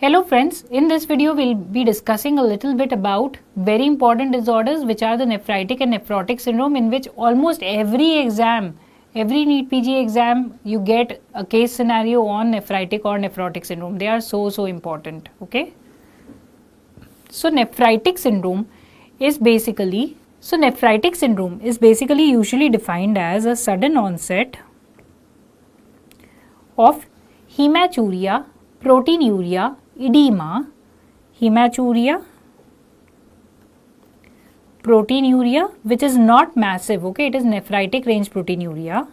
Hello friends, in this video we'll be discussing a little bit about very important disorders which are the nephritic and nephrotic syndrome, in which almost every exam, every NEET PG exam, you get a case scenario on nephritic or nephrotic syndrome. They are so important, okay? So nephritic syndrome is basically usually defined as a sudden onset of hematuria, proteinuria, edema, proteinuria, which is not massive, okay, it is nephritic range proteinuria,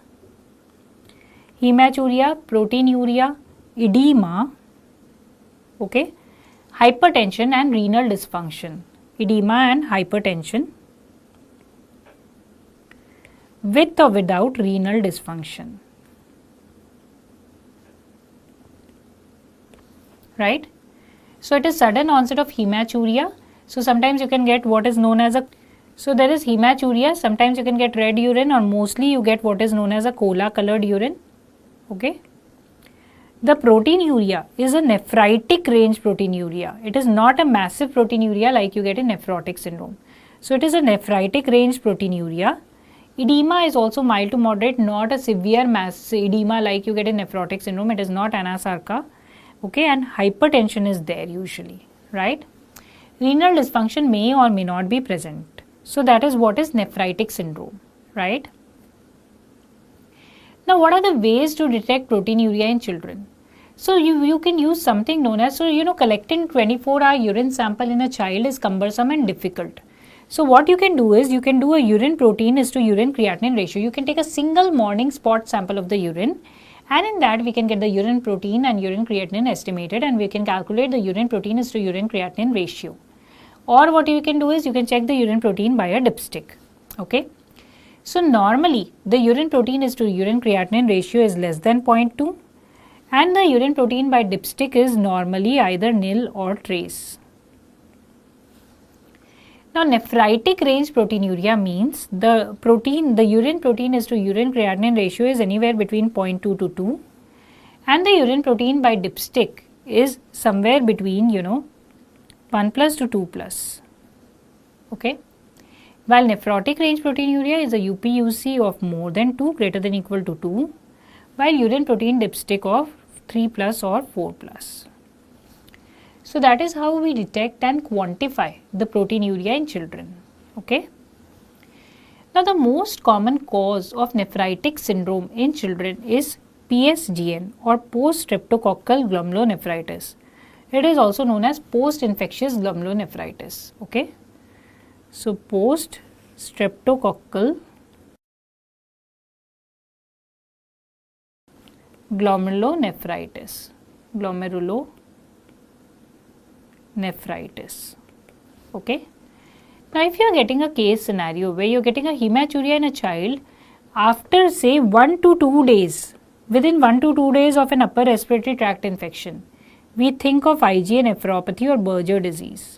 hematuria, proteinuria, edema, okay, hypertension and renal dysfunction, edema and hypertension with or without renal dysfunction, right? So it is sudden onset of hematuria. So sometimes you can get what is known as so there is hematuria, sometimes you can get red urine, or mostly you get what is known as a cola colored urine, okay. The proteinuria is a nephritic range proteinuria. It is not a massive proteinuria like you get in nephrotic syndrome. So it is a nephritic range proteinuria. Edema is also mild to moderate, not a severe mass edema like you get in nephrotic syndrome. It is not anasarca. Okay, and hypertension is there usually, right? Renal dysfunction may or may not be present. So that is what is nephritic syndrome, right? Now, what are the ways to detect proteinuria in children? So you can use something known as, collecting 24-hour urine sample in a child is cumbersome and difficult. So what you can do is, you can do a urine protein is to urine creatinine ratio. You can take a single morning spot sample of the urine, and in that we can get the urine protein and urine creatinine estimated, and we can calculate the urine protein is to urine creatinine ratio. Or what you can do is, you can check the urine protein by a dipstick, okay. So normally the urine protein is to urine creatinine ratio is less than 0.2, and the urine protein by dipstick is normally either nil or trace. Now, nephritic range proteinuria means the urine protein is to urine creatinine ratio is anywhere between 0.2 to 2, and the urine protein by dipstick is somewhere between 1 plus to 2 plus, okay. While nephrotic range proteinuria is a UPUC of more than 2 greater than equal to 2, while urine protein dipstick of 3 plus or 4 plus. So that is how we detect and quantify the proteinuria in children, okay. Now the most common cause of nephritic syndrome in children is PSGN, or post-streptococcal glomerulonephritis. It is also known as post-infectious glomerulonephritis, okay. So post-streptococcal glomerulonephritis, okay. Now if you are getting a case scenario where you are getting a hematuria in a child after say 1 to 2 days, within 1 to 2 days of an upper respiratory tract infection, we think of IgA nephropathy or Berger disease.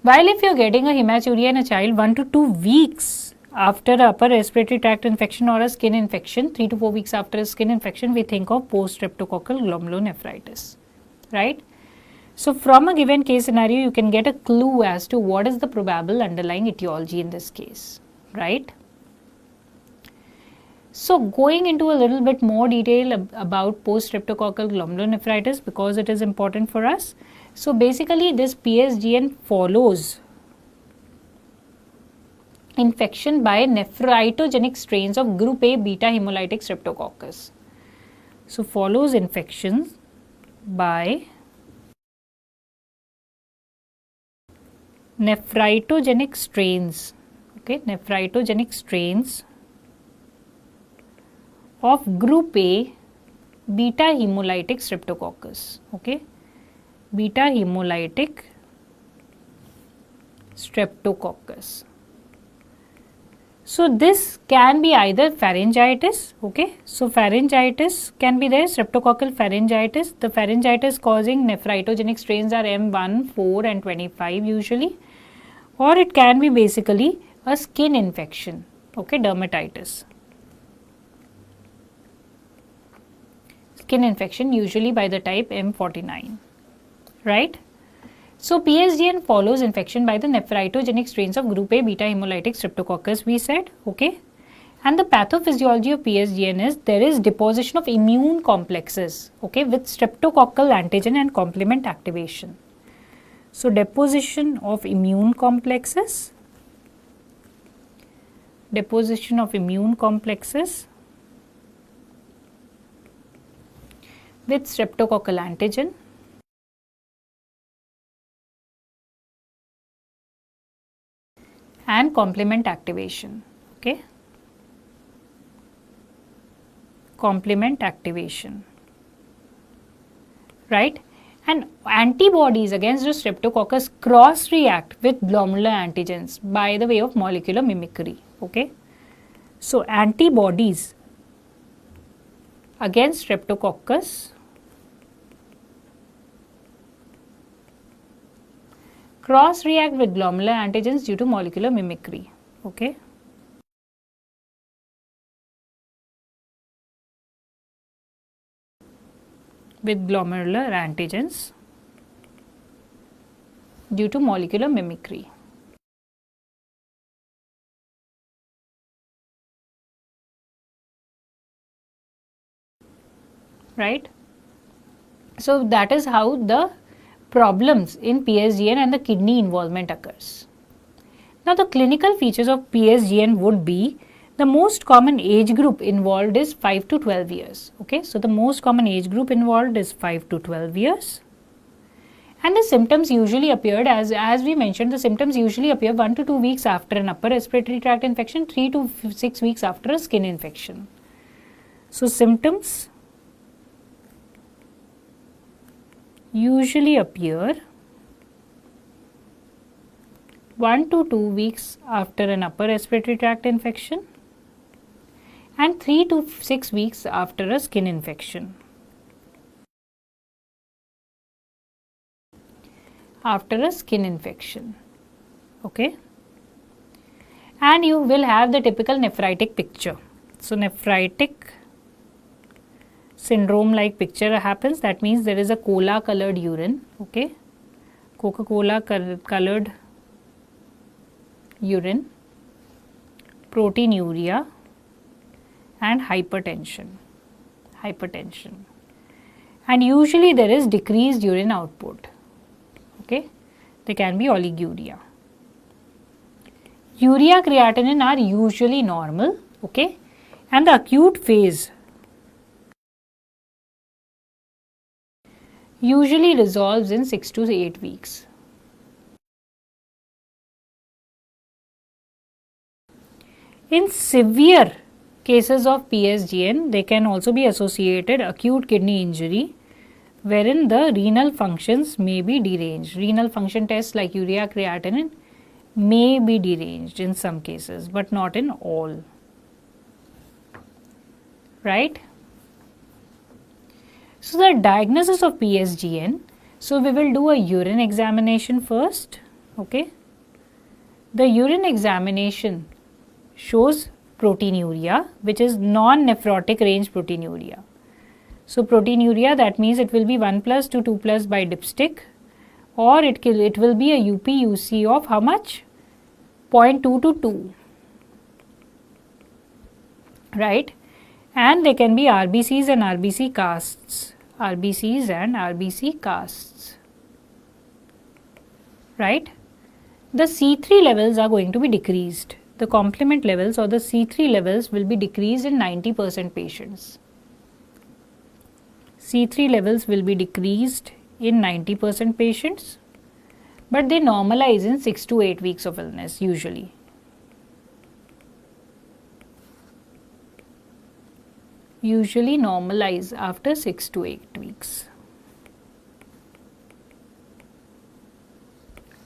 While if you are getting a hematuria in a child 1 to 2 weeks after a upper respiratory tract infection or a skin infection, 3 to 4 weeks after a skin infection, we think of post-streptococcal glomerulonephritis, right? So from a given case scenario, you can get a clue as to what is the probable underlying etiology in this case, right? So going into a little bit more detail about post-streptococcal glomerulonephritis, because it is important for us. So basically this PSGN follows infection by nephritogenic strains of group A beta hemolytic streptococcus. So follows infections by nephritogenic strains, okay, nephritogenic strains of group A beta hemolytic streptococcus, okay, beta hemolytic streptococcus. So this can be either pharyngitis, okay. So pharyngitis can be there, streptococcal pharyngitis. The pharyngitis causing nephritogenic strains are M1, 4 and 25 usually, or it can be basically a skin infection, okay, dermatitis. skin infection, usually by the type M49, right? So PSGN follows infection by the nephritogenic strains of group A beta hemolytic streptococcus, we said, okay? And the pathophysiology of PSGN is there is deposition of immune complexes, okay, with streptococcal antigen and complement activation. So deposition of immune complexes, with streptococcal antigen and complement activation, okay, complement activation, right? And antibodies against the streptococcus cross react with glomerular antigens by the way of molecular mimicry, okay? So antibodies against streptococcus cross react with glomerular antigens due to molecular mimicry, okay? With glomerular antigens due to molecular mimicry. Right? So that is how the problems in PSGN and the kidney involvement occurs. Now the clinical features of PSGN would be the most common age group involved is 5 to 12 years. Okay, so the most common age group involved is 5 to 12 years. And the symptoms usually appeared as we mentioned, the symptoms usually appear 1 to 2 weeks after an upper respiratory tract infection, 3 to 6 weeks after a skin infection. So symptoms usually appear 1 to 2 weeks after an upper respiratory tract infection and 3 to 6 weeks after a skin infection. Okay, and you will have the typical nephritic picture. So nephritic syndrome like picture happens. That means there is a cola colored urine, okay, Coca-Cola colored urine, proteinuria and hypertension, and usually there is decreased urine output, okay, there can be oliguria. Urea creatinine are usually normal, okay, and the acute phase usually resolves in 6 to 8 weeks. In severe cases of PSGN, they can also be associated acute kidney injury wherein the renal functions may be deranged. Renal function tests like urea creatinine may be deranged in some cases, but not in all, right? So the diagnosis of PSGN, so we will do a urine examination first, okay. The urine examination shows proteinuria, which is non-nephrotic range proteinuria. So proteinuria, that means it will be 1 plus to 2 plus by dipstick, or it will be a UPUC of how much? 0.2 to 2, right? And there can be RBCs and RBC casts, right? The C3 levels are going to be decreased. The complement levels or the C3 levels will be decreased in 90% patients. C3 levels will be decreased in 90% patients, but they normalize in 6 to 8 weeks of illness usually. Usually normalize after 6 to 8 weeks,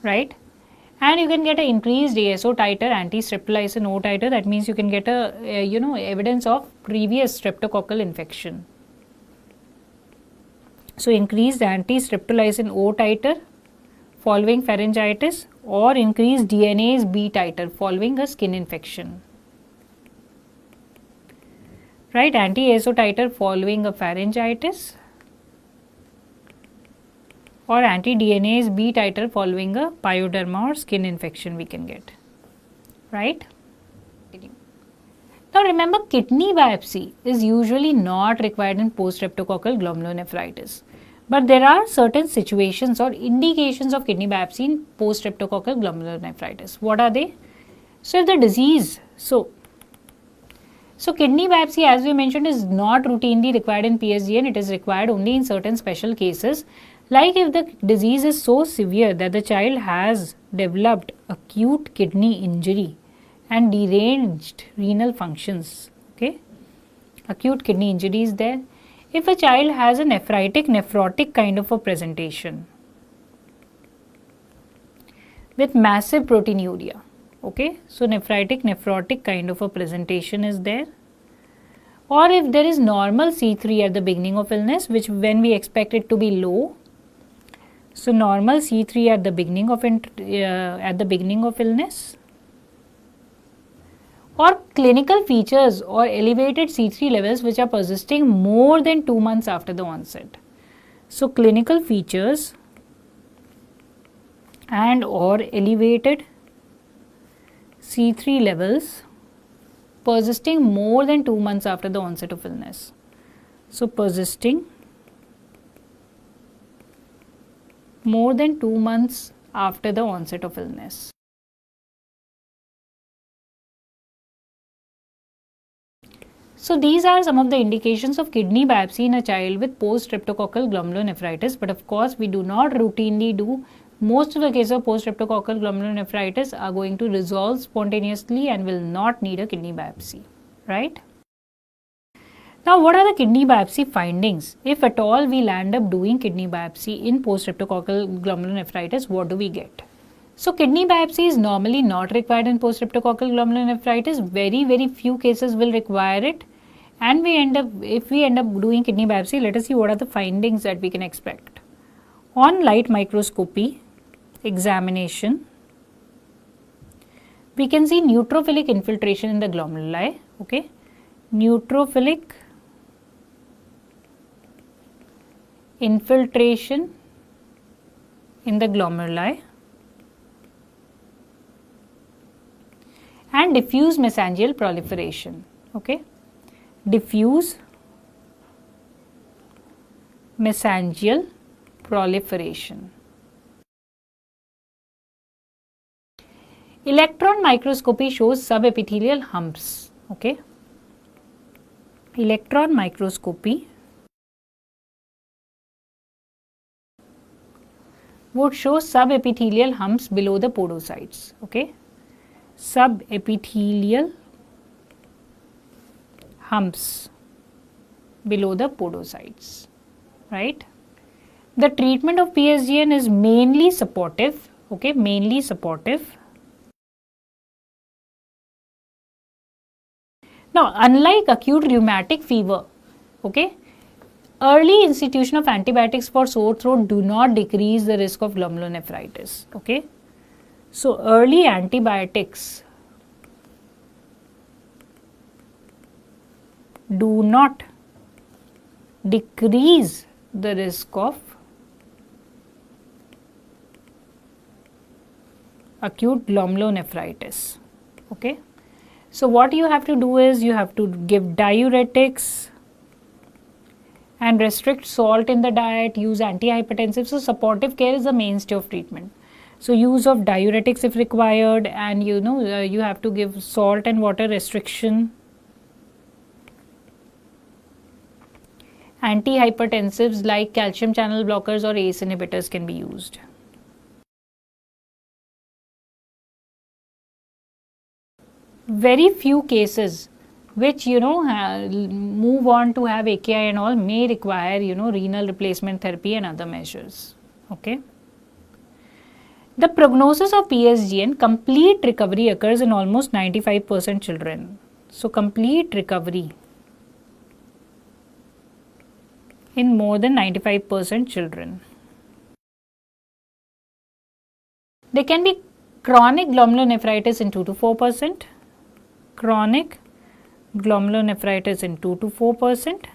right? And you can get an increased ASO titer, anti-streptolysin O titer. That means you can get a evidence of previous streptococcal infection. So increased anti-streptolysin O titer following pharyngitis, or increased DNase B titer following a skin infection, right? Anti-ASO titer following a pharyngitis, or anti-DNase B titer following a pyoderma or skin infection we can get, right? Now remember, kidney biopsy is usually not required in post-streptococcal glomerulonephritis. But there are certain situations or indications of kidney biopsy in post-streptococcal glomerulonephritis. What are they? So if the disease, so kidney biopsy, as we mentioned, is not routinely required in PSGN. It is required only in certain special cases, like if the disease is so severe that the child has developed acute kidney injury and deranged renal functions. Okay, acute kidney injury is there. If a child has a nephrotic kind of a presentation with massive proteinuria, okay, so nephrotic kind of a presentation is there, or if there is normal C3 at the beginning of illness, which when we expect it to be low, so normal C3 at the beginning of illness, or clinical features or elevated C3 levels which are persisting more than 2 months after the onset. So clinical features and or elevated C3 levels persisting more than 2 months after the onset of illness. So persisting more than 2 months after the onset of illness. So these are some of the indications of kidney biopsy in a child with post-streptococcal glomerulonephritis, but of course we do not routinely do. Most of the cases of post-streptococcal glomerulonephritis are going to resolve spontaneously and will not need a kidney biopsy, right? Now what are the kidney biopsy findings? If at all we land up doing kidney biopsy in post-streptococcal glomerulonephritis, what do we get? So kidney biopsy is normally not required in post-streptococcal glomerulonephritis. Very few cases will require it. And if we end up doing kidney biopsy, let us see what are the findings that we can expect. On light microscopy examination, we can see neutrophilic infiltration in the glomeruli. Okay, neutrophilic infiltration in the glomeruli and diffuse mesangial proliferation. Okay, diffuse mesangial proliferation. Electron microscopy shows subepithelial humps. Okay, electron microscopy would show subepithelial humps below the podocytes. Okay, subepithelial humps below the podocytes, right? The treatment of PSGN is mainly supportive. Okay, mainly supportive. Now, unlike acute rheumatic fever, okay, early institution of antibiotics for sore throat do not decrease the risk of glomerulonephritis. Okay, so early antibiotics do not decrease the risk of acute glomerulonephritis. Okay, so what you have to do is you have to give diuretics and restrict salt in the diet, use antihypertensives. So supportive care is the mainstay of treatment. So use of diuretics if required, and you have to give salt and water restriction. Antihypertensives like calcium channel blockers or ACE inhibitors can be used. Very few cases which move on to have AKI and all may require renal replacement therapy and other measures. Okay. The prognosis of PSGN, complete recovery occurs in almost 95% children. So complete recovery in more than 95% children. There can be chronic glomerulonephritis in 2 to 4%, chronic glomerulonephritis in 2 to 4%,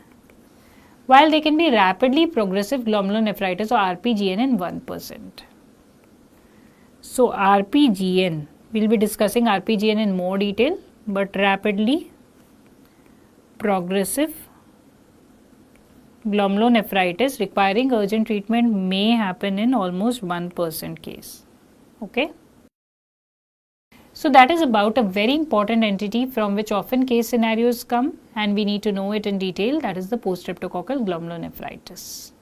while there can be rapidly progressive glomerulonephritis or RPGN in 1%. So RPGN, we will be discussing RPGN in more detail, but rapidly progressive glomerulonephritis requiring urgent treatment may happen in almost 1% case. Okay. So that is about a very important entity from which often case scenarios come, and we need to know it in detail, that is the post-streptococcal glomerulonephritis.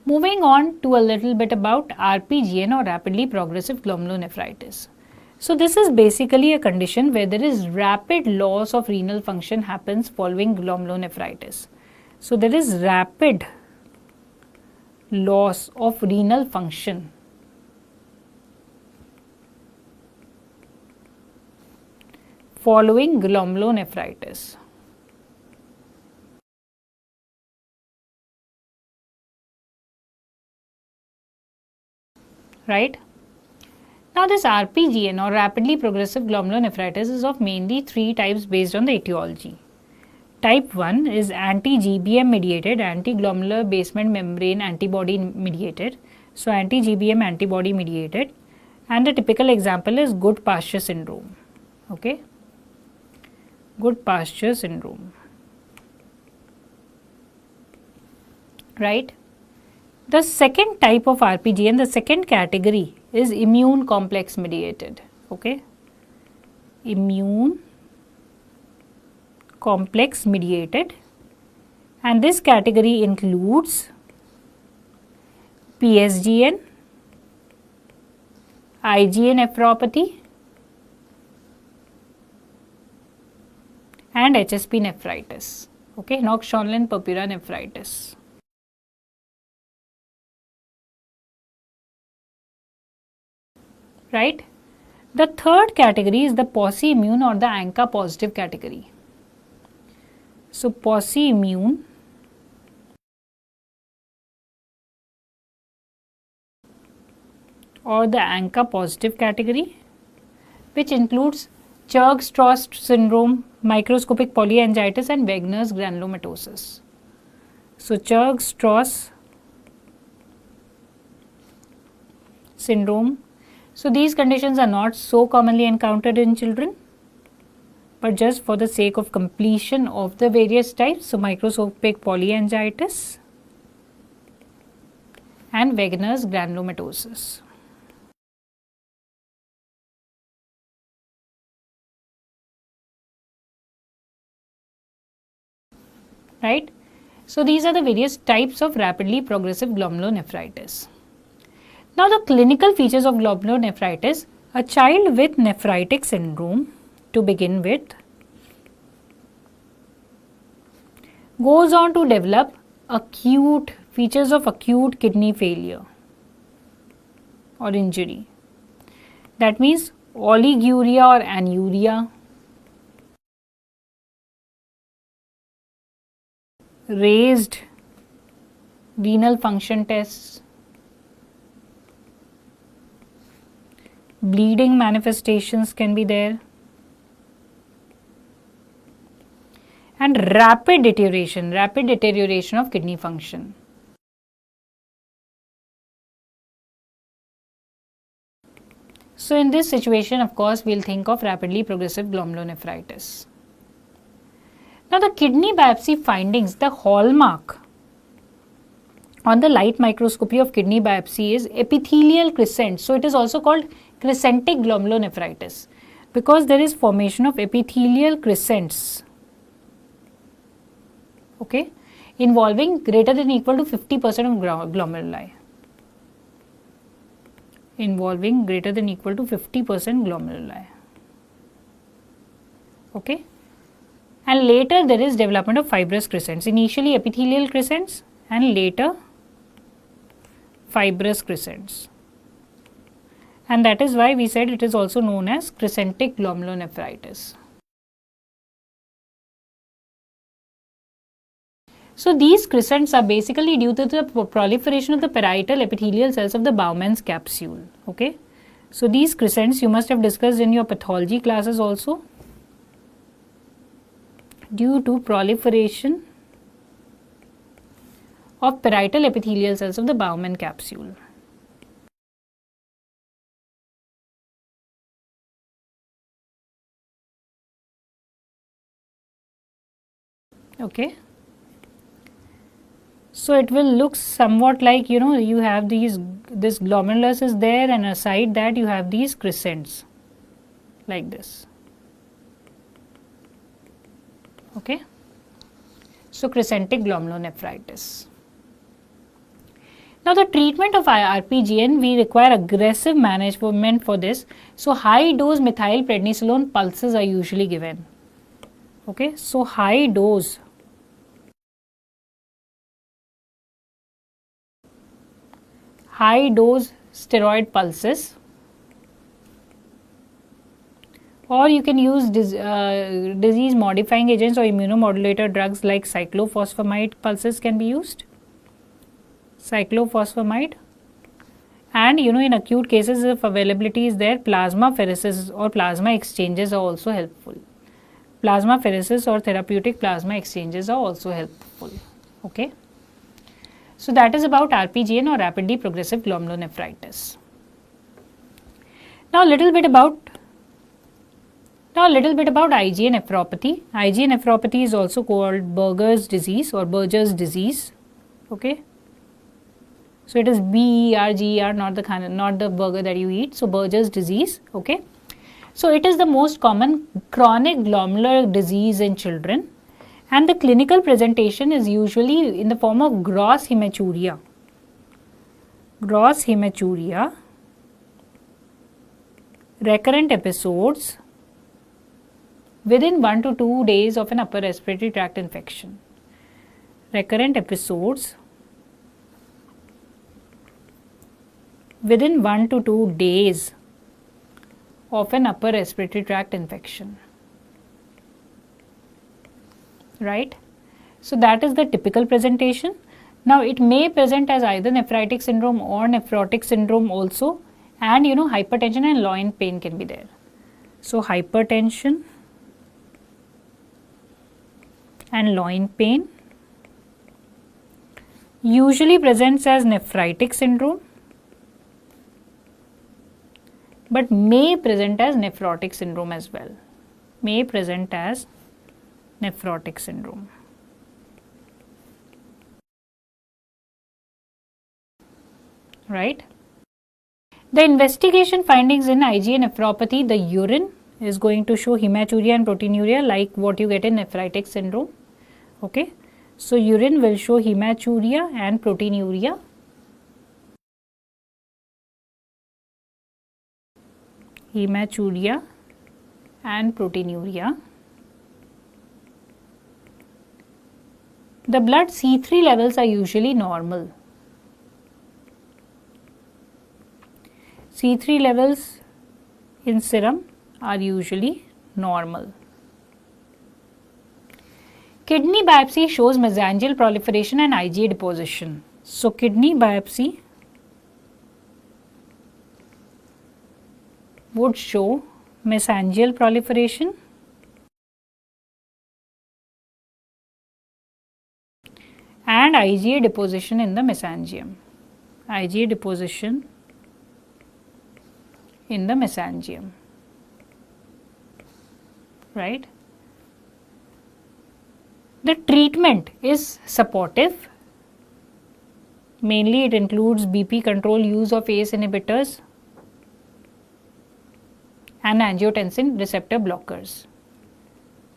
Moving on to a little bit about RPGN or rapidly progressive glomerulonephritis. So this is basically a condition where there is rapid loss of renal function happens following glomerulonephritis. So there is rapid loss of renal function following glomerulonephritis. Right? Now this RPGN or rapidly progressive glomerulonephritis is of mainly 3 types based on the etiology. Type 1 is anti-GBM mediated, anti-glomerular basement membrane antibody mediated. So anti-GBM antibody mediated, and the typical example is Goodpasture syndrome. Okay. Goodpasture syndrome. Right. The second type of RPGN, the second category is immune complex mediated. Okay. Immune complex mediated, and this category includes PSGN, IgA nephropathy and HSP nephritis. Okay, Knox-Schonland purpura nephritis. Right. The third category is the POSI immune or the ANCA positive category. So POSI immune or the ANCA positive category, which includes Churg-Strauss syndrome, microscopic polyangiitis and Wegener's granulomatosis. So Churg-Strauss syndrome. So these conditions are not so commonly encountered in children, but just for the sake of completion of the various types, so microscopic polyangiitis and Wegener's granulomatosis. Right. So these are the various types of rapidly progressive glomerulonephritis. Now the clinical features of glomerulonephritis, a child with nephritic syndrome to begin with goes on to develop acute features of acute kidney failure or injury. That means oliguria or anuria, raised renal function tests, bleeding manifestations can be there, and rapid deterioration of kidney function. So in this situation, of course, we will think of rapidly progressive glomerulonephritis. Now the kidney biopsy findings, the hallmark on the light microscopy of kidney biopsy is epithelial crescent. So it is also called crescentic glomerulonephritis because there is formation of epithelial crescents, okay, involving greater than or equal to 50% of glomeruli. Involving greater than or equal to 50% glomeruli. Okay. And later there is development of fibrous crescents. Initially epithelial crescents and later fibrous crescents. And that is why we said it is also known as crescentic glomerulonephritis. So these crescents are basically due to the proliferation of the parietal epithelial cells of the Bowman's capsule. Okay. So these crescents you must have discussed in your pathology classes also. due to proliferation of parietal epithelial cells of the Bowman capsule. Okay. So it will look somewhat like, you have this glomerulus is there, and aside that you have these crescents like this. Okay. So crescentic glomerulonephritis. Now the treatment of RPGN, we require aggressive management for this. So high dose methylprednisolone pulses are usually given. Okay. So high dose steroid pulses, or you can use disease modifying agents or immunomodulator drugs like cyclophosphamide pulses can be used. Cyclophosphamide, and in acute cases, if availability is there, plasmapheresis or plasma exchanges are also helpful. Plasmapheresis or therapeutic plasma exchanges are also helpful. Okay. So that is about RPGN or rapidly progressive glomerulonephritis. Now a little bit about IgA nephropathy. IgA nephropathy is also called Buerger's disease or Buerger's disease. Okay. So it is BERGER, not the burger that you eat. So Buerger's disease. Okay. So it is the most common chronic glomerular disease in children, and the clinical presentation is usually in the form of gross hematuria. Gross hematuria, recurrent episodes within 1 to 2 days of an upper respiratory tract infection. Recurrent episodes within 1 to 2 days of an upper respiratory tract infection. Right? So that is the typical presentation. Now it may present as either nephritic syndrome or nephrotic syndrome also, and hypertension and loin pain can be there. So hypertension and loin pain usually presents as nephritic syndrome, but may present as nephrotic syndrome as well. May present as nephrotic syndrome. Right? The investigation findings in IgA nephropathy, the urine is going to show hematuria and proteinuria like what you get in nephritic syndrome. Okay. So urine will show hematuria and proteinuria. Hematuria and proteinuria. The blood C3 levels are usually normal. C3 levels in serum are usually normal. Kidney biopsy shows mesangial proliferation and IgA deposition. So kidney biopsy would show mesangial proliferation and IgA deposition in the mesangium. IgA deposition in the mesangium. Right? The treatment is supportive. Mainly it includes BP control, use of ACE inhibitors and angiotensin receptor blockers.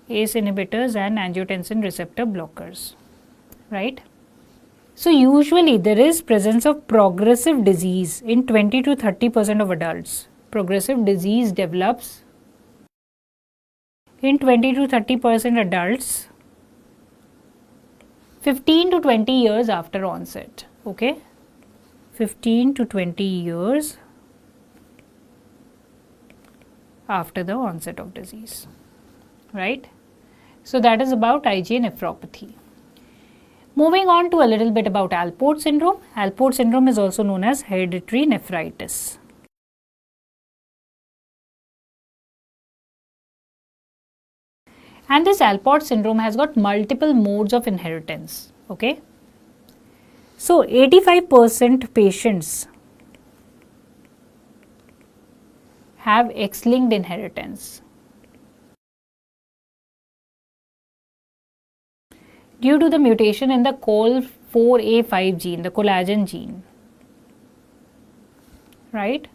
ACE inhibitors and angiotensin receptor blockers. Right? So usually there is presence of progressive disease in 20 to 30% of adults. Progressive disease develops in 20 to 30% adults 15 to 20 years after onset. Okay, 15 to 20 years after the onset of disease. Right? So that is about IgA nephropathy. Moving on to a little bit about Alport syndrome. Alport syndrome is also known as hereditary nephritis. And this Alport syndrome has got multiple modes of inheritance. Okay. So 85% patients have X-linked inheritance due to the mutation in the COL4A5 gene, the collagen gene, right?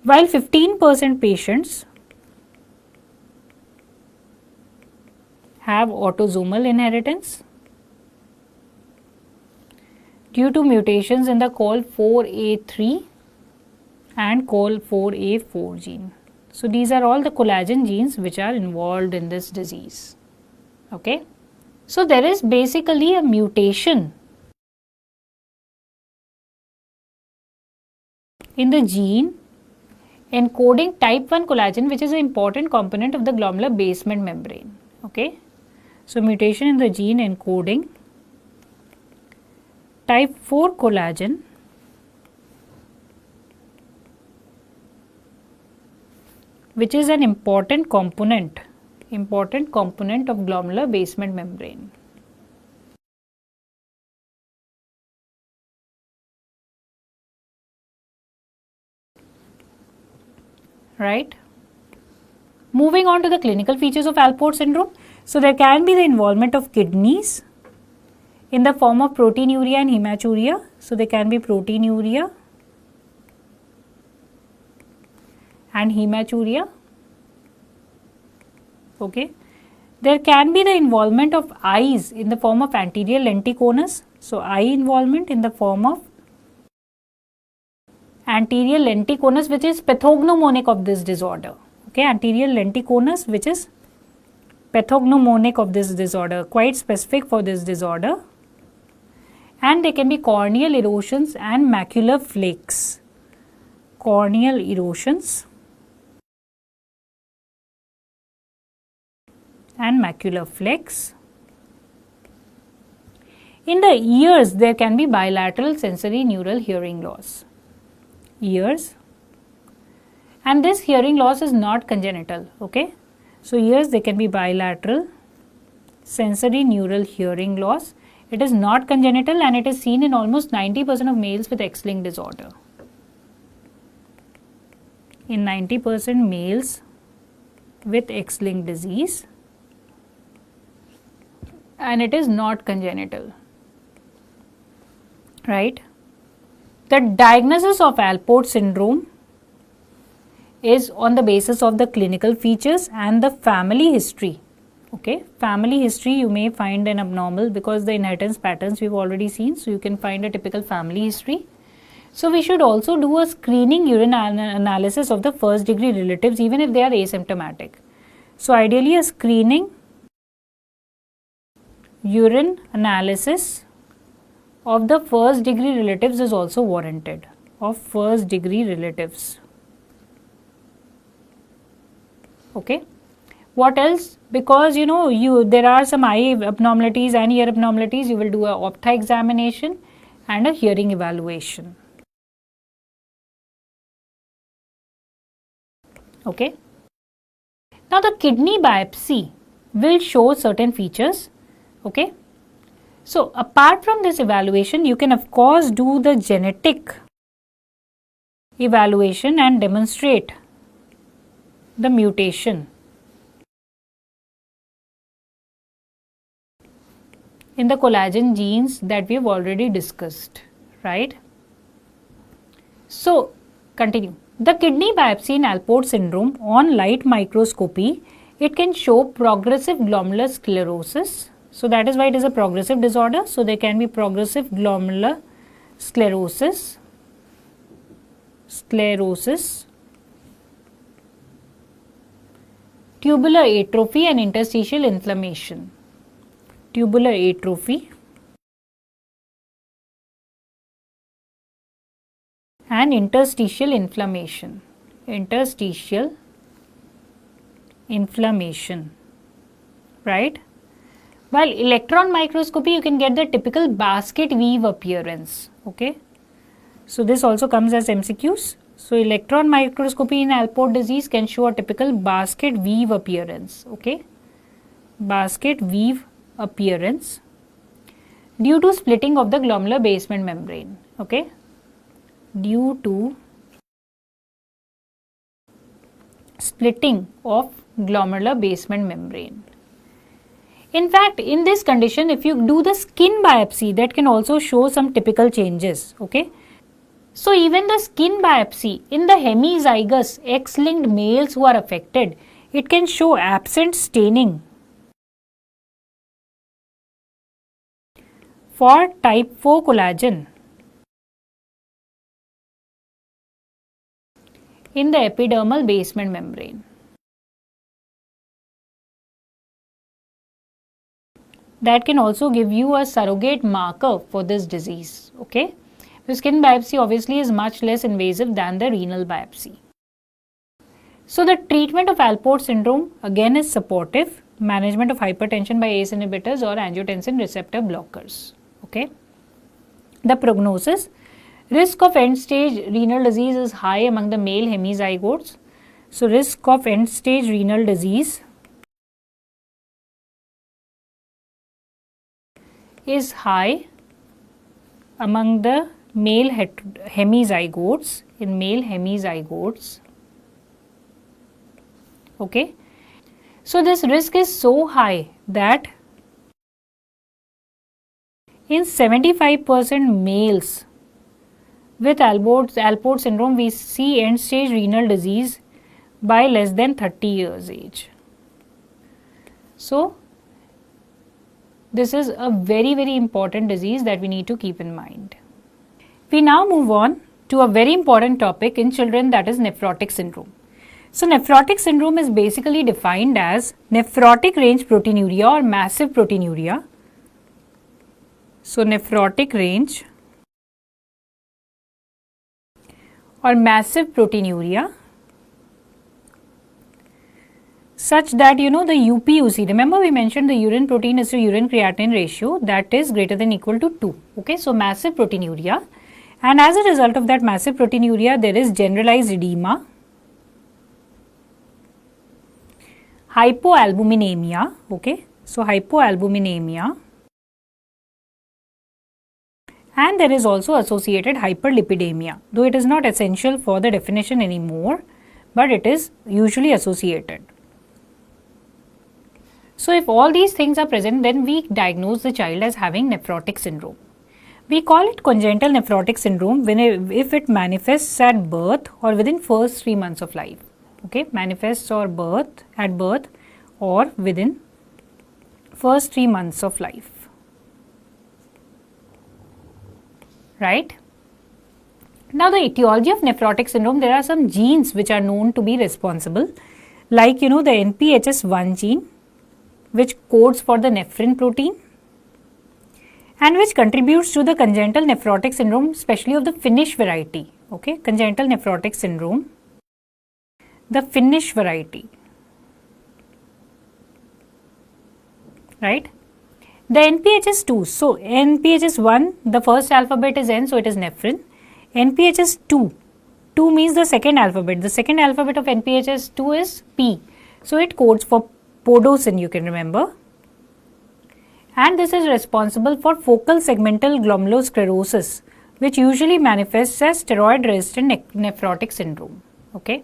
While 15% patients have autosomal inheritance due to mutations in the COL4A3 and COL4A4 gene. So these are all the collagen genes which are involved in this disease. Okay. So there is basically a mutation in the gene encoding type 1 collagen, which is an important component of the glomerular basement membrane. Okay. So mutation in the gene encoding type 4 collagen which is an important component of glomerular basement membrane. Right. Moving on to the clinical features of Alport syndrome. So there can be the involvement of kidneys in the form of proteinuria and hematuria. So there can be proteinuria and hematuria. Okay. There can be the involvement of eyes in the form of anterior lenticonus. So eye involvement in the form of anterior lenticonus, which is pathognomonic of this disorder. Okay, anterior lenticonus, which is pathognomonic of this disorder, quite specific for this disorder. And there can be corneal erosions and macular flakes. Corneal erosions and macular flakes. In the ears, there can be bilateral sensory neural hearing loss. Ears, and this hearing loss is not congenital. Okay, so ears, there can be bilateral sensory neural hearing loss. It is not congenital and it is seen in almost 90% of males with X-linked disorder. In 90% males with X-linked disease, and it is not congenital, right? The diagnosis of Alport syndrome is on the basis of the clinical features and the family history. Okay, family history, you may find an abnormal because the inheritance patterns we've already seen. So you can find a typical family history. So we should also do a screening urine analysis of the first degree relatives even if they are asymptomatic. So ideally a screening urine analysis of the first degree relatives is also warranted, of first degree relatives. Okay. What else? Because there are some eye abnormalities and ear abnormalities, you will do a ophtha examination and a hearing evaluation. Okay. Now the kidney biopsy will show certain features. Okay. So apart from this evaluation, you can of course do the genetic evaluation and demonstrate the mutation in the collagen genes that we have already discussed, right? So continue. The kidney biopsy in Alport syndrome on light microscopy, it can show progressive glomerular sclerosis. So that is why it is a progressive disorder. So there can be progressive glomerular sclerosis, tubular atrophy and interstitial inflammation. Tubular atrophy and interstitial inflammation. Right? While electron microscopy, you can get the typical basket weave appearance. Okay. So this also comes as MCQs. So electron microscopy in Alport disease can show a typical basket weave appearance. Okay. basket weave appearance due to splitting of the glomerular basement membrane. Okay, due to splitting of glomerular basement membrane. In fact, in this condition, if you do the skin biopsy, that can also show some typical changes. Okay, so even the skin biopsy in the hemizygous X-linked males who are affected, it can show absent staining for type 4 collagen in the epidermal basement membrane. That can also give you a surrogate marker for this disease. Okay, the skin biopsy obviously is much less invasive than the renal biopsy. So the treatment of Alport syndrome again is supportive management of hypertension by ACE inhibitors or angiotensin receptor blockers. Okay, the prognosis, risk of end stage renal disease is high among the male hemizygotes. So risk of end stage renal disease is high among the male hemizygotes, in male hemizygotes. Okay, so this risk is so high that in 75% males with Alport syndrome, we see end stage renal disease by less than 30 years age. So this is a very, very important disease that we need to keep in mind. We now move on to a very important topic in children, that is nephrotic syndrome. So nephrotic syndrome is basically defined as nephrotic range proteinuria or massive proteinuria. So nephrotic range or massive proteinuria such that the UPUC, remember we mentioned the urine protein is to urine creatinine ratio, that is greater than or equal to 2. Okay, so massive proteinuria, and as a result of that massive proteinuria there is generalized edema, hypoalbuminemia. Okay, so hypoalbuminemia, and there is also associated hyperlipidemia, though it is not essential for the definition anymore, but it is usually associated. So if all these things are present, then we diagnose the child as having nephrotic syndrome. We call it congenital nephrotic syndrome if it manifests at birth or within first 3 months of life. Okay, manifests at birth or within first 3 months of life. Right? Now the etiology of nephrotic syndrome, there are some genes which are known to be responsible, like the NPHS1 gene, which codes for the nephrin protein and which contributes to the congenital nephrotic syndrome, especially of the Finnish variety. Okay, congenital nephrotic syndrome, the Finnish variety. Right? The NPHS2, so NPHS1, the first alphabet is N, so it is nephrin. NPHS2, 2 means the second alphabet. The second alphabet of NPHS2 is P, so it codes for podocin, you can remember. And this is responsible for focal segmental glomulosclerosis, which usually manifests as steroid-resistant nephrotic syndrome. Okay.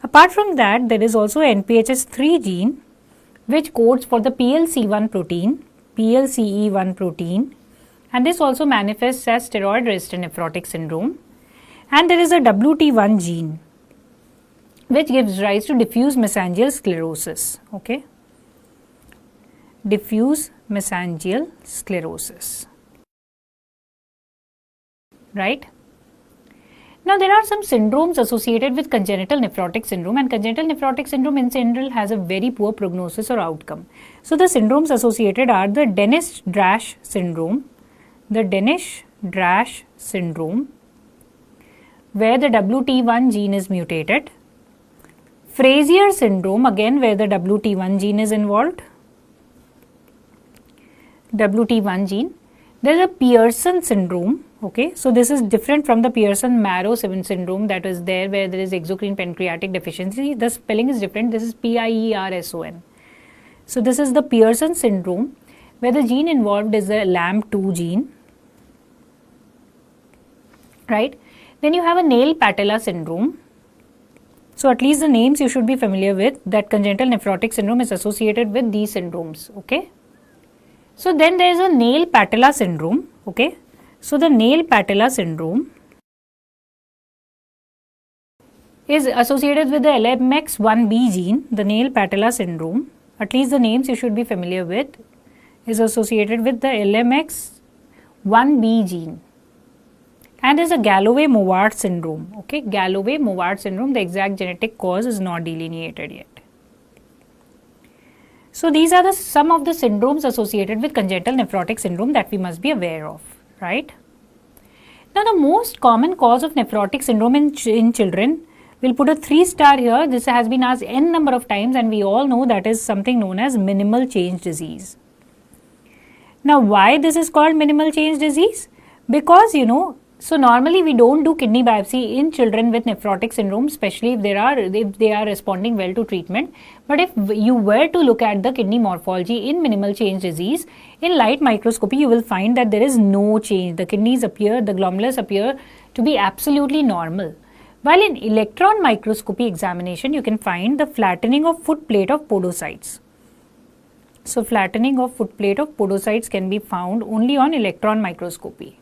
Apart from that, there is also NPHS3 gene, which codes for the PLC1 protein, PLCE1 protein, and this also manifests as steroid-resistant nephrotic syndrome. And there is a WT1 gene, which gives rise to diffuse mesangial sclerosis. Okay, diffuse mesangial sclerosis. Right? Now there are some syndromes associated with congenital nephrotic syndrome, and congenital nephrotic syndrome in general has a very poor prognosis or outcome. So the syndromes associated are the Dennis-Drash syndrome, where the WT1 gene is mutated. Frazier syndrome, again where the WT1 gene is involved. WT1 gene. There is a Pearson syndrome. Okay, so this is different from the Pearson-Marrow syndrome that is there, where there is exocrine pancreatic deficiency. The spelling is different. This is PIERSON. So this is the Pearson syndrome, where the gene involved is the LAMP2 gene, right? Then you have a Neil Patella syndrome. So at least the names you should be familiar with, that congenital nephrotic syndrome is associated with these syndromes, okay? So then there is a Neil Patella syndrome, okay? So the Neil Patella syndrome is associated with the LMX1B gene, the Neil Patella syndrome. At least the names you should be familiar with is associated with the LMX1B gene. And there is a Galloway-Mowat syndrome, okay? Galloway-Mowat syndrome, the exact genetic cause is not delineated yet. So these are some of the syndromes associated with congenital nephrotic syndrome that we must be aware of, right? Now the most common cause of nephrotic syndrome in children, we'll put a 3-star here. This has been asked n number of times, and we all know that is something known as minimal change disease. Now why this is called minimal change disease? Because so normally we don't do kidney biopsy in children with nephrotic syndrome, especially if they are responding well to treatment. But if you were to look at the kidney morphology in minimal change disease, in light microscopy you will find that there is no change. The kidneys appear, the glomerulus appear to be absolutely normal. While in electron microscopy examination you can find the flattening of footplate of podocytes. So flattening of footplate of podocytes can be found only on electron microscopy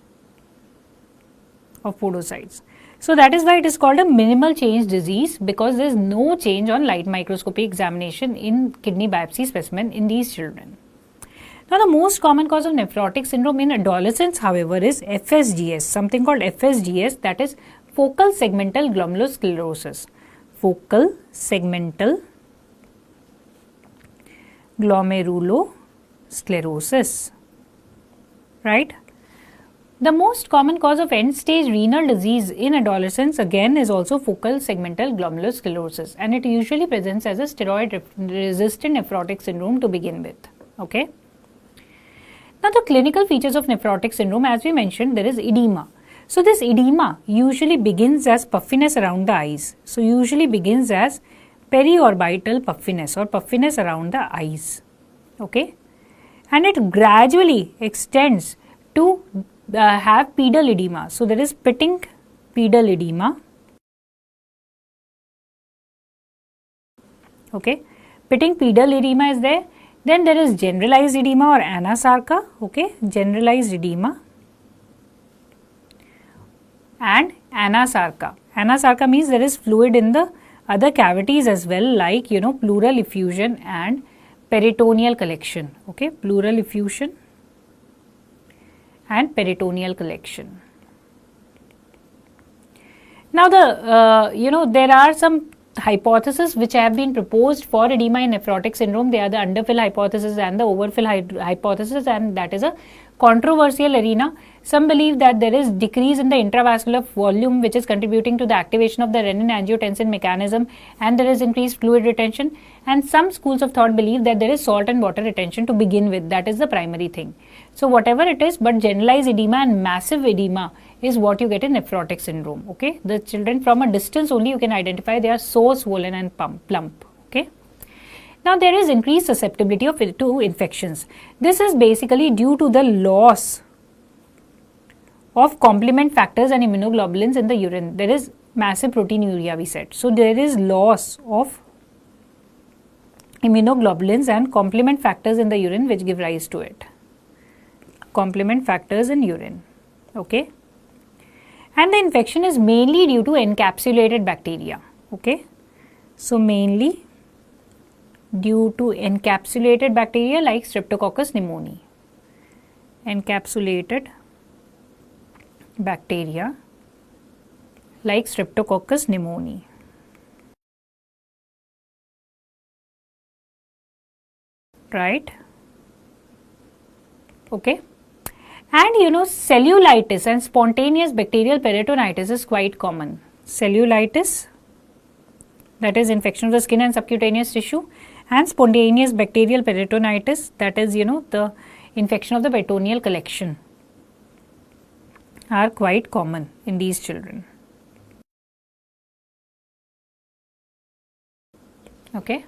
of podocytes. So that is why it is called a minimal change disease, because there is no change on light microscopy examination in kidney biopsy specimen in these children. Now the most common cause of nephrotic syndrome in adolescents, however, is FSGS, something called FSGS, that is focal segmental glomerulosclerosis. Focal segmental glomerulosclerosis, right? The most common cause of end-stage renal disease in adolescents again is also focal segmental glomerulosclerosis, and it usually presents as a steroid-resistant nephrotic syndrome to begin with, okay? Now the clinical features of nephrotic syndrome, as we mentioned, there is edema. So this edema usually begins as puffiness around the eyes. So usually begins as periorbital puffiness or puffiness around the eyes, okay? And it gradually extends to have pedal edema. So there is pitting pedal edema, okay? Pitting pedal edema is there. Then there is generalized edema or anasarca, okay? Generalized edema and anasarca. Anasarca means there is fluid in the other cavities as well, like pleural effusion and peritoneal collection, okay? Pleural effusion and peritoneal collection. Now there are some hypotheses which have been proposed for edema in nephrotic syndrome. They are the underfill hypothesis and the overfill hypothesis, and that is a controversial arena. Some believe that there is decrease in the intravascular volume which is contributing to the activation of the renin-angiotensin mechanism, and there is increased fluid retention, and some schools of thought believe that there is salt and water retention to begin with. That is the primary thing. So whatever it is, but generalized edema and massive edema is what you get in nephrotic syndrome, okay? The children from a distance only you can identify they are so swollen and plump, okay? Now there is increased susceptibility to infections. This is basically due to the loss of complement factors and immunoglobulins in the urine. There is massive proteinuria, we said. So there is loss of immunoglobulins and complement factors in the urine which give rise to it. Complement factors in urine, okay? And the infection is mainly due to encapsulated bacteria, okay? So mainly due to encapsulated bacteria like Streptococcus pneumoniae. Encapsulated bacteria like Streptococcus pneumoniae. Right? Okay. And cellulitis and spontaneous bacterial peritonitis is quite common. Cellulitis, that is infection of the skin and subcutaneous tissue, and spontaneous bacterial peritonitis, that is the infection of the peritoneal collection, are quite common in these children. Okay.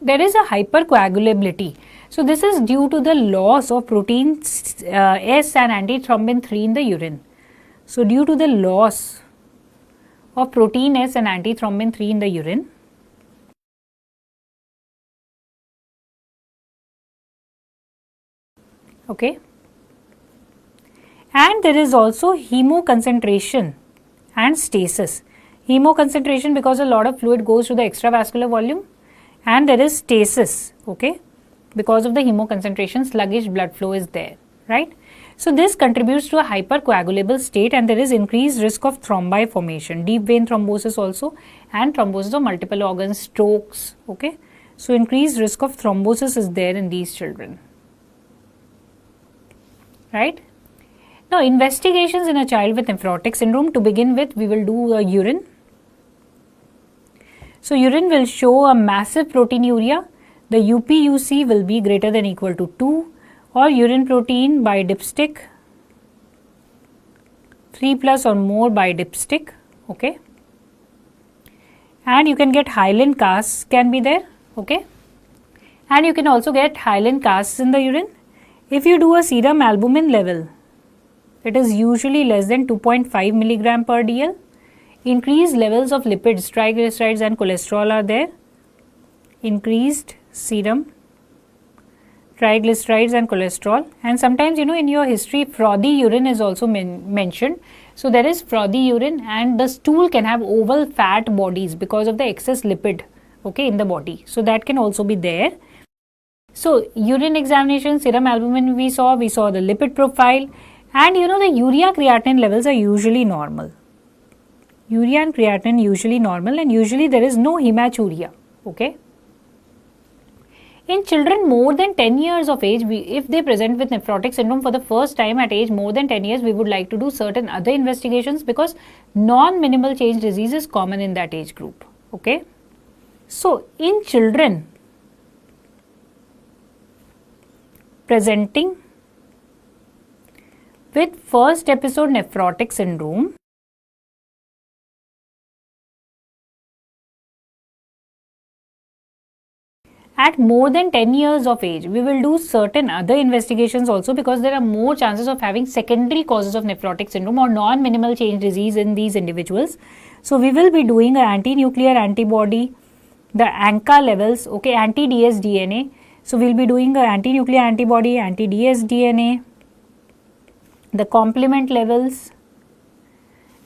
there is a hypercoagulability. So this is due to the loss of protein S and antithrombin 3 in the urine. So due to the loss of protein S and antithrombin 3 in the urine, okay, and there is also hemoconcentration and stasis. Hemoconcentration because a lot of fluid goes to the extravascular volume, and there is stasis, okay, because of the hemoconcentration, sluggish blood flow is there, right. So this contributes to a hypercoagulable state, and there is increased risk of thrombi formation, deep vein thrombosis also, and thrombosis of multiple organs, strokes, okay. So increased risk of thrombosis is there in these children, right. Now investigations in a child with nephrotic syndrome. To begin with, we will do a urine. So urine will show a massive proteinuria. The UPUC will be greater than equal to 2, or urine protein by dipstick 3 plus or more by dipstick, okay. And you can get hyaline casts can be there, okay. And you can also get hyaline casts in the urine. If you do a serum albumin level, it is usually less than 2.5 milligram per dl. Increased levels of lipids, triglycerides and cholesterol are there. Increased serum, triglycerides and cholesterol, and sometimes in your history frothy urine is also mentioned. So there is frothy urine, and the stool can have oval fat bodies because of the excess lipid, okay, in the body. So that can also be there. So urine examination, serum albumin we saw the lipid profile, and the urea creatinine levels are usually normal. Urea and creatinine usually normal, and usually there is no hematuria, okay. In children more than 10 years of age, if they present with nephrotic syndrome for the first time at age more than 10 years, we would like to do certain other investigations because non-minimal change disease is common in that age group, okay. So in children presenting with first episode nephrotic syndrome, at more than 10 years of age, we will do certain other investigations also because there are more chances of having secondary causes of nephrotic syndrome or non-minimal change disease in these individuals. So we will be doing an anti-nuclear antibody, the ANCA levels, okay, anti-dsDNA. So we will be doing an anti-nuclear antibody, anti-dsDNA, the complement levels,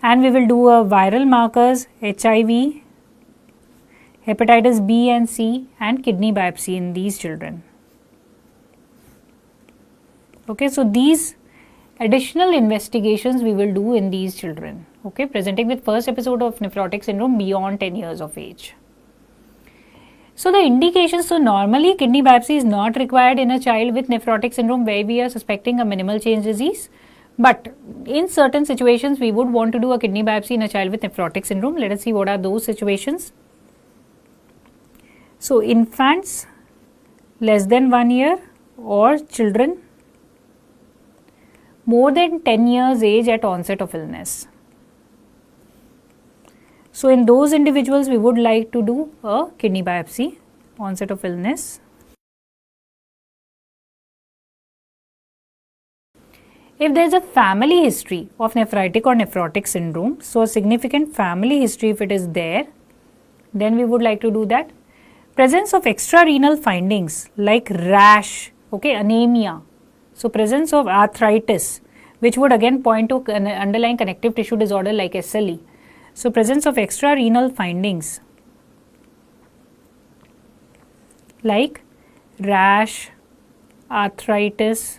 and we will do a viral markers, HIV, hepatitis B and C, and kidney biopsy in these children. Okay, so these additional investigations we will do in these children, okay, presenting with first episode of nephrotic syndrome beyond 10 years of age. So the indications, so normally kidney biopsy is not required in a child with nephrotic syndrome where we are suspecting a minimal change disease. But in certain situations, we would want to do a kidney biopsy in a child with nephrotic syndrome. Let us see what are those situations. So infants less than 1 year or children more than 10 years age at onset of illness. So in those individuals, we would like to do a kidney biopsy, onset of illness. If there is a family history of nephritic or nephrotic syndrome, so a significant family history if it is there, then we would like to do that. Presence of extrarenal findings like rash, okay, anemia. So presence of arthritis, which would again point to an underlying connective tissue disorder like SLE. So presence of extrarenal findings like rash, arthritis,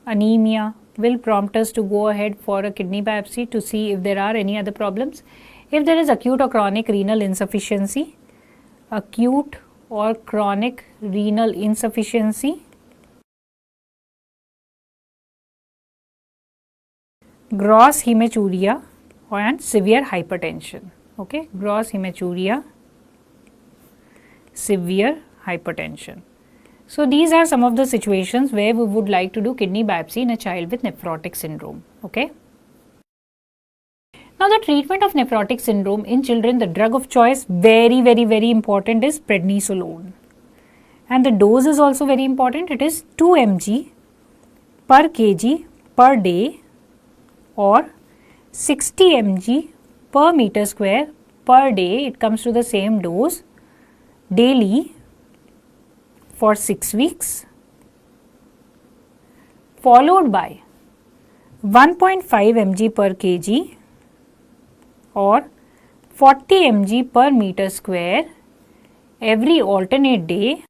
anemia will prompt us to go ahead for a kidney biopsy to see if there are any other problems. If there is acute or chronic renal insufficiency, acute or chronic renal insufficiency, gross hematuria and severe hypertension, okay, gross hematuria, severe hypertension. So these are some of the situations where we would like to do kidney biopsy in a child with nephrotic syndrome, okay. Now the treatment of nephrotic syndrome in children, the drug of choice, very important, is prednisolone. and the dose is also very important. It is 2 mg per kg per day or 60 mg per meter square per day. It comes to the same dose daily for 6 weeks, followed by 1.5 mg per kg or 40 mg per meter square every alternate day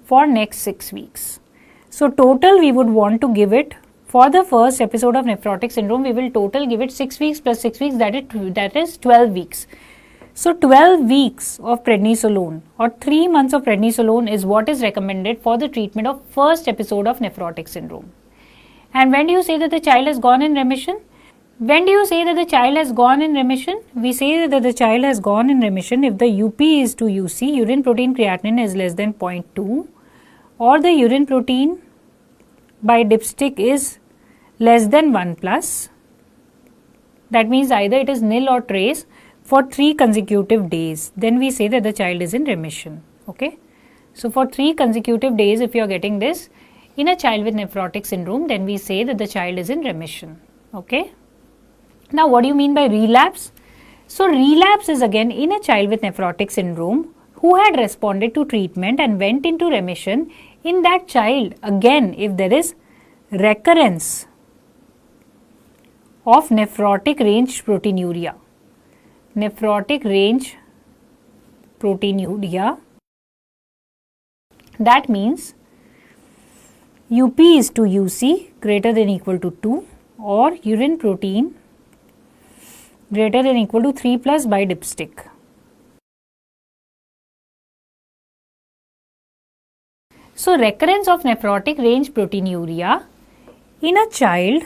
for next 6 weeks. So total we would want to give it for the first episode of nephrotic syndrome, we will total give it 6 weeks plus 6 weeks, that is 12 weeks. So 12 weeks of prednisolone or 3 months of prednisolone is what is recommended for the treatment of first episode of nephrotic syndrome. And when do you say that the child has gone in remission? When do you say that the child has gone in remission? We say that the child has gone in remission if the UP is to UC, urine protein creatinine is less than 0.2, or the urine protein by dipstick is less than 1 plus. That means either it is nil or trace for 3 consecutive days. Then we say that the child is in remission. Okay. So for 3 consecutive days, if you are getting this in a child with nephrotic syndrome, then we say that the child is in remission. Okay. Now, what do you mean by relapse? So, relapse is again in a child with nephrotic syndrome who had responded to treatment and went into remission. In that child, again, if there is recurrence of nephrotic range proteinuria, that means UP is to UC greater than equal to 2 or urine protein greater than equal to 3 plus by dipstick. So, recurrence of nephrotic range proteinuria in a child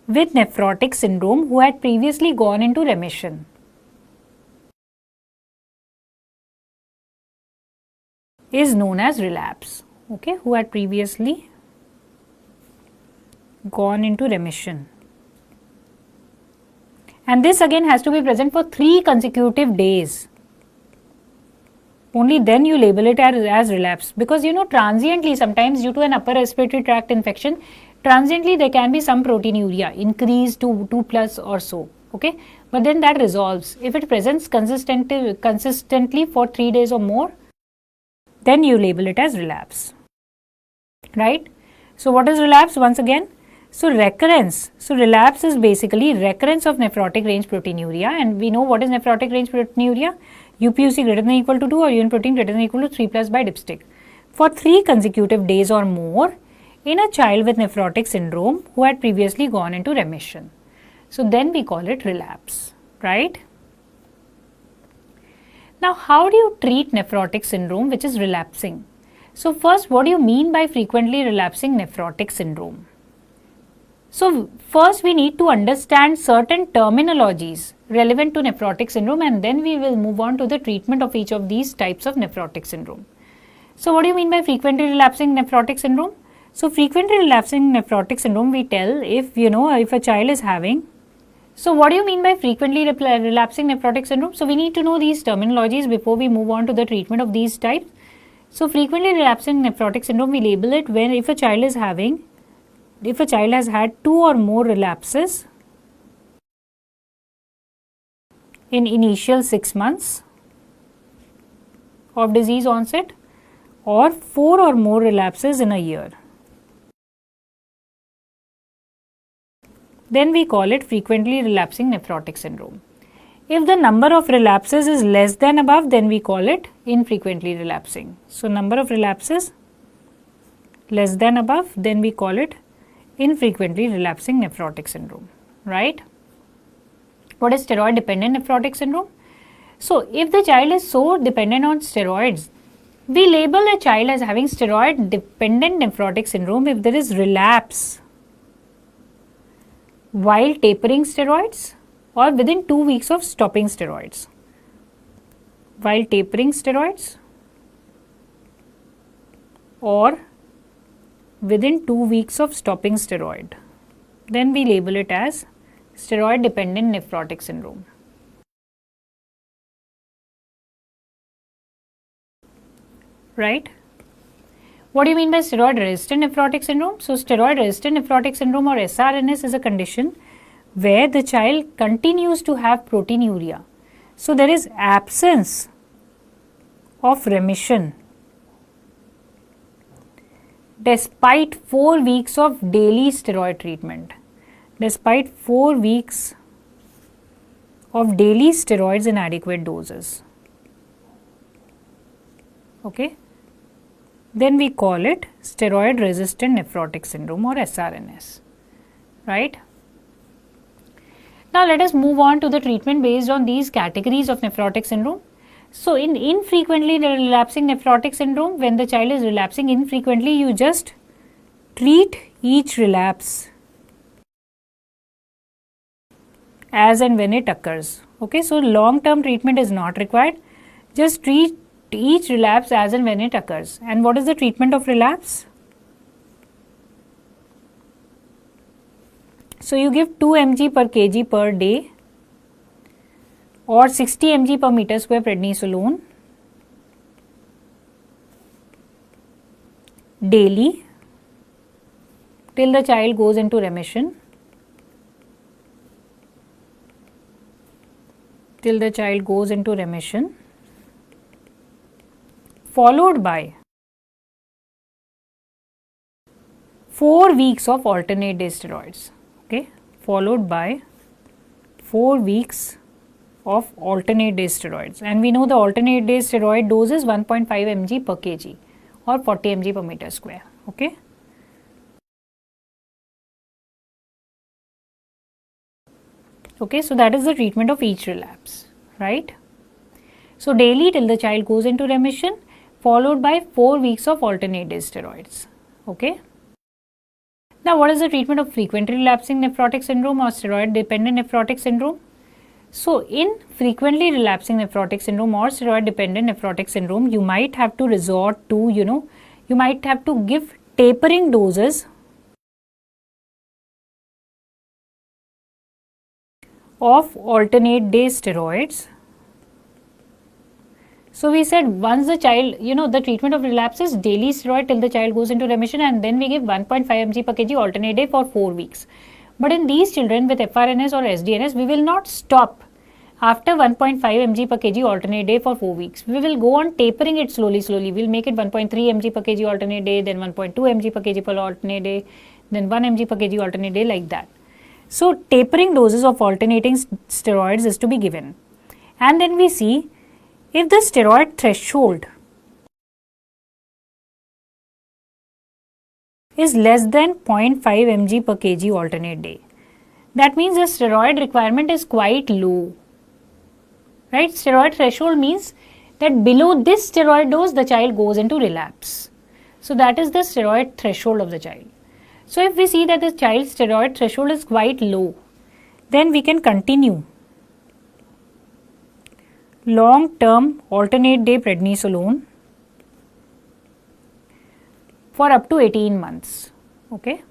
with nephrotic syndrome who had previously gone into remission. Is known as relapse. Okay, who had previously gone into remission. And this again has to be present for 3 consecutive days. Only then you label it as relapse, because you know transiently sometimes due to an upper respiratory tract infection, transiently there can be some proteinuria increase to 2 plus or so. Okay, but then that resolves. If it presents consistently for 3 days or more, then you label it as relapse. Right? So what is relapse once again? So recurrence. So relapse is basically recurrence of nephrotic range proteinuria, and we know what is nephrotic range proteinuria. UPUC greater than equal to 2 or urine protein greater than equal to 3 plus by dipstick for 3 consecutive days or more in a child with nephrotic syndrome who had previously gone into remission. So then we call it relapse, right? Now how do you treat nephrotic syndrome which is relapsing? So first, what do you mean by frequently relapsing nephrotic syndrome? So first we need to understand certain terminologies relevant to nephrotic syndrome, and then we will move on to the treatment of each of these types of nephrotic syndrome. So what do you mean by frequently relapsing nephrotic syndrome? So frequently relapsing nephrotic syndrome, we tell if a child is having. So what do you mean by frequently relapsing nephrotic syndrome? So we need to know these terminologies before we move on to the treatment of these types. So frequently relapsing nephrotic syndrome, we label it when if a child has had 2 or more relapses in initial 6 months of disease onset or 4 or more relapses in a year. Then we call it frequently relapsing nephrotic syndrome. If the number of relapses is less than above, then we call it infrequently relapsing. So number of relapses less than above, then we call it infrequently relapsing nephrotic syndrome, right? What is steroid dependent nephrotic syndrome? So if the child is so dependent on steroids, we label a child as having steroid dependent nephrotic syndrome if there is relapse while tapering steroids or within 2 weeks of stopping steroids. While tapering steroids or within 2 weeks of stopping steroid, then we label it as steroid dependent nephrotic syndrome. right? What do you mean by steroid resistant nephrotic syndrome? So, steroid resistant nephrotic syndrome or SRNS is a condition where the child continues to have proteinuria. So, there is absence of remission despite 4 weeks of daily steroid treatment. Despite 4 weeks of daily steroids in adequate doses. Okay. Then we call it steroid resistant nephrotic syndrome or SRNS, right? Now, let us move on to the treatment based on these categories of nephrotic syndrome. So, in infrequently relapsing nephrotic syndrome, when the child is relapsing infrequently, you just treat each relapse as and when it occurs. Okay, so long term treatment is not required, just treat each relapse as and when it occurs. And what is the treatment of relapse? So, you give 2 mg per kg per day or 60 mg per meter square prednisolone daily till the child goes into remission. Till the child goes into remission, followed by 4 weeks of alternate day steroids. Okay, followed by 4 weeks of alternate day steroids, and we know the alternate day steroid dose is 1.5 mg per kg or 40 mg per meter square. Okay. Okay, so that is the treatment of each relapse, right? So, daily till the child goes into remission, followed by 4 weeks of alternate day steroids. Okay. Now, what is the treatment of frequently relapsing nephrotic syndrome or steroid dependent nephrotic syndrome? So, in frequently relapsing nephrotic syndrome or steroid dependent nephrotic syndrome, you might have to resort to, you might have to give tapering doses of alternate day steroids. So, we said once the child, the treatment of relapse is daily steroid till the child goes into remission, and then we give 1.5 mg per kg alternate day for 4 weeks. But in these children with FRNS or SDNS, we will not stop after 1.5 mg per kg alternate day for 4 weeks. We will go on tapering it slowly. We will make it 1.3 mg per kg alternate day, then 1.2 mg per kg per alternate day, then 1 mg per kg alternate day, like that. So, tapering doses of alternating steroids is to be given, and then we see if the steroid threshold is less than 0.5 mg per kg alternate day. That means the steroid requirement is quite low, right? Steroid threshold means that below this steroid dose the child goes into relapse. So, that is the steroid threshold of the child. So, if we see that the child's steroid threshold is quite low, then we can continue long-term alternate day prednisolone for up to 18 months. Okay.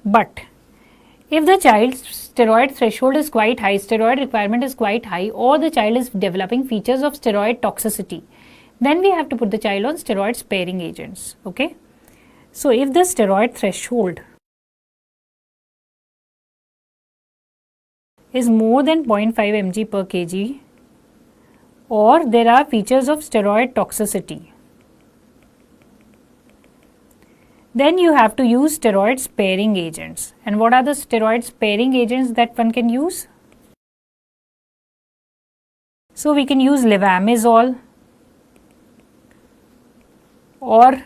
But if the child's steroid threshold is quite high, steroid requirement is quite high, or the child is developing features of steroid toxicity, then we have to put the child on steroid sparing agents. Okay. So, if the steroid threshold is more than 0.5 mg per kg, or there are features of steroid toxicity, then you have to use steroid sparing agents. And what are the steroid sparing agents that one can use? So, we can use levamisole or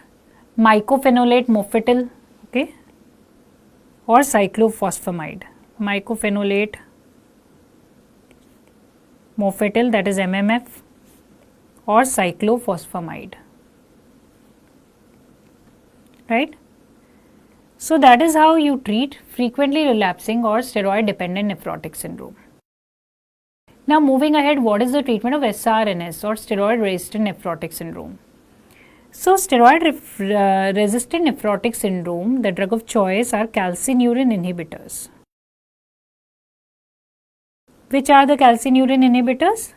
mycophenolate mofetil, okay, or cyclophosphamide. Mycophenolate mofetil, that is MMF, or cyclophosphamide, right. So, that is how you treat frequently relapsing or steroid dependent nephrotic syndrome. Now, moving ahead, what is the treatment of SRNS or steroid resistant nephrotic syndrome? So, steroid resistant nephrotic syndrome, the drug of choice are calcineurin inhibitors. Which are the calcineurin inhibitors?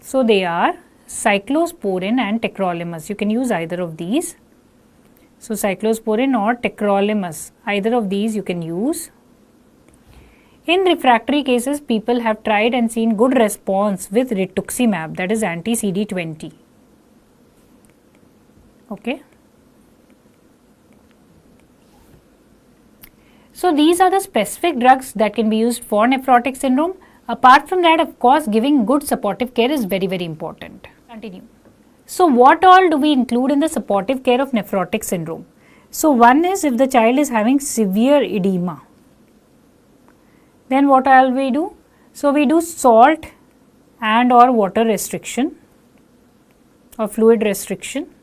So they are cyclosporin and tacrolimus. You can use either of these. So cyclosporin or tacrolimus, either of these you can use. In refractory cases, people have tried and seen good response with rituximab, that is anti-CD20. Okay. So these are the specific drugs that can be used for nephrotic syndrome. Apart from that, of course, giving good supportive care is very, very important. Continue. So what all do we include in the supportive care of nephrotic syndrome? So one is if the child is having severe edema. Then what all we do? So we do salt and or water restriction or fluid restriction.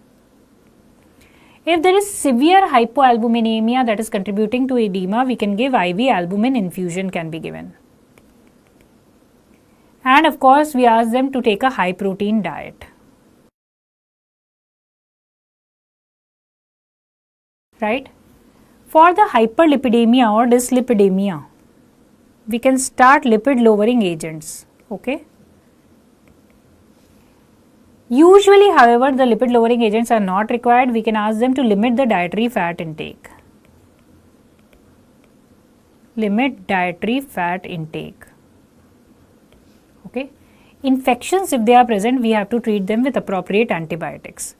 If there is severe hypoalbuminemia that is contributing to edema, we can give IV albumin infusion can be given. And of course, we ask them to take a high protein diet. Right? For the hyperlipidemia or dyslipidemia, we can start lipid lowering agents. Okay. Usually, however, the lipid lowering agents are not required. We can ask them to limit the dietary fat intake. Limit dietary fat intake. Okay. Infections, if they are present, we have to treat them with appropriate antibiotics.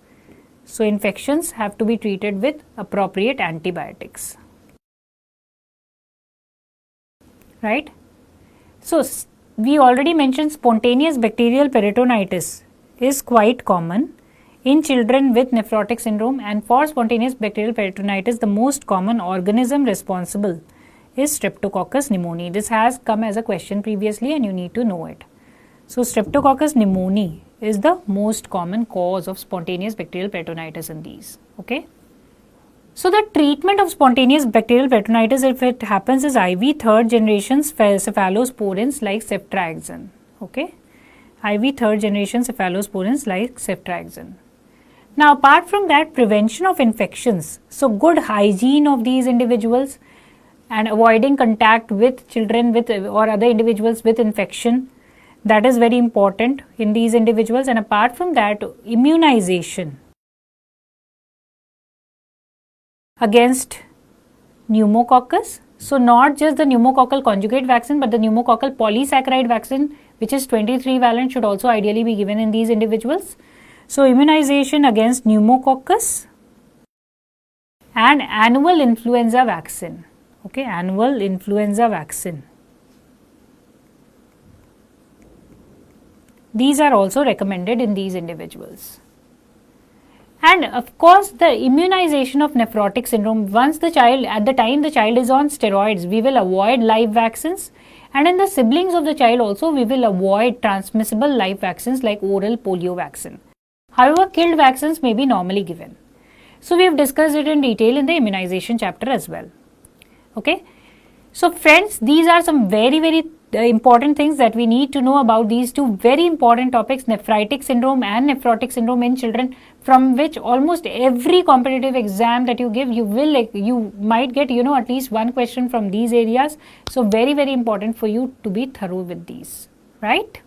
So infections have to be treated with appropriate antibiotics. Right? So we already mentioned spontaneous bacterial peritonitis is quite common in children with nephrotic syndrome, and for spontaneous bacterial peritonitis the most common organism responsible is Streptococcus pneumoniae. This has come as a question previously and you need to know it. So Streptococcus pneumoniae is the most common cause of spontaneous bacterial peritonitis in these. Okay. So the treatment of spontaneous bacterial peritonitis, if it happens, is IV third generation cephalosporins like ceftriaxone. Okay. IV third generation cephalosporins like ceftriaxone. Now apart from that, prevention of infections. So good hygiene of these individuals and avoiding contact with children with or other individuals with infection. That is very important in these individuals, and apart from that, immunization against pneumococcus. So not just the pneumococcal conjugate vaccine, but the pneumococcal polysaccharide vaccine, which is 23 valent, should also ideally be given in these individuals. So immunization against pneumococcus and annual influenza vaccine. Okay, annual influenza vaccine. These are also recommended in these individuals. And of course, the immunization of nephrotic syndrome, once the child, at the time the child is on steroids, we will avoid live vaccines, and in the siblings of the child also we will avoid transmissible live vaccines like oral polio vaccine. However, killed vaccines may be normally given. So we have discussed it in detail in the immunization chapter as well. Okay. So friends, these are some very important things that we need to know about these two very important topics, nephritic syndrome and nephrotic syndrome in children, from which almost every competitive exam that you give, you might get at least one question from these areas. So very important for you to be thorough with these, right?